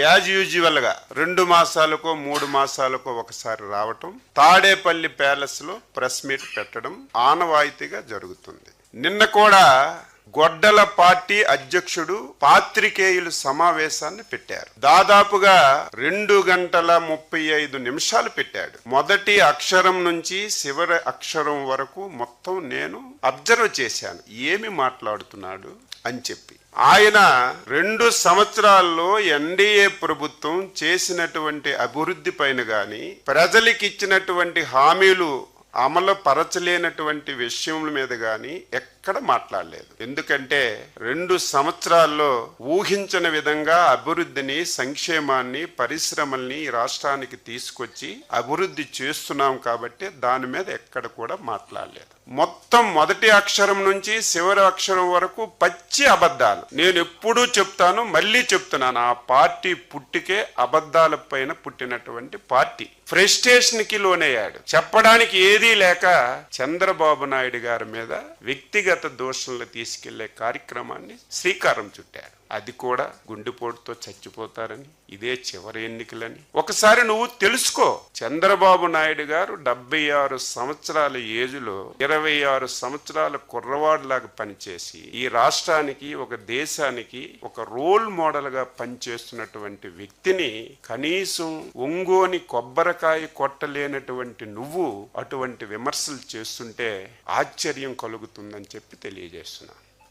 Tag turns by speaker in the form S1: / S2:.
S1: As యూజువల్గా 2 మాసాలకో 3 మాసాలకో ఒకసారి రావటం, తాడేపల్లి ప్యాలెస్లో ప్రెస్ మీట్ పెట్టడం ఆనవాయితీగా జరుగుతుంది. నిన్న కూడా గొడ్డల పార్టీ అధ్యక్షుడు పాత్రికేయుల సమావేశాన్ని పెట్టారు. దాదాపుగా 2 గంటల 35 నిమిషాలు పెట్టాడు. మొదటి అక్షరం నుంచి చివరి అక్షరం వరకు మొత్తం నేను అబ్జర్వ్ చేశాను, ఏమి మాట్లాడుతున్నాడు అని చెప్పి. ఆయన 2 సంవత్సరాల్లో ఎన్డీఏ ప్రభుత్వం చేసినటువంటి అభివృద్ధి పైన గాని, ప్రజలకు ఇచ్చినటువంటి హామీలు అమలు పరచలేనటువంటి విషయముల మీద గాని ఎక్కడ మాట్లాడలేదు. ఎందుకంటే 2 సంవత్సరాల్లో ఊహించని విధంగా అభివృద్ధిని, సంక్షేమాన్ని, పరిశ్రమల్ని ఈ రాష్ట్రానికి తీసుకొచ్చి అభివృద్ధి చేస్తున్నాం కాబట్టి దాని మీద ఎక్కడ కూడా మాట్లాడలేదు. మొత్తం మొదటి అక్షరం నుంచి చివరి అక్షరం వరకు పచ్చి అబద్ధాలు. నేను ఎప్పుడూ చెప్తాను, మళ్ళీ చెప్తున్నాను, ఆ పార్టీ పుట్టికే అబద్ధాల పైన పుట్టినటువంటి పార్టీ. ఫ్రస్ట్రేషన్ కి లోనయ్యాడు. చెప్పడానికి ఏదీ లేక చంద్రబాబు నాయుడు గారి మీద వ్యక్తిగత దోషణలు తీసుకెళ్లే కార్యక్రమాన్ని శ్రీకారం చుట్టారు. అది కూడా గుండెపోటుతో చచ్చిపోతారని, ఇదే చివరి ఎన్నికలని ఒకసారి నువ్వు తెలుసుకో. చంద్రబాబు నాయుడు గారు 76 సంవత్సరాల ఏజ్లో 26 సంవత్సరాల కుర్రవాడులాగా పనిచేసి ఈ రాష్ట్రానికి, ఒక దేశానికి ఒక రోల్ మోడల్ గా పనిచేస్తున్నటువంటి వ్యక్తిని కనీసం ఒంగోని కొబ్బరికాయ కొట్టలేనటువంటి నువ్వు అటువంటి విమర్శలు చేస్తుంటే ఆశ్చర్యం కలుగుతుందని చెప్పి తెలియజేస్తున్నా.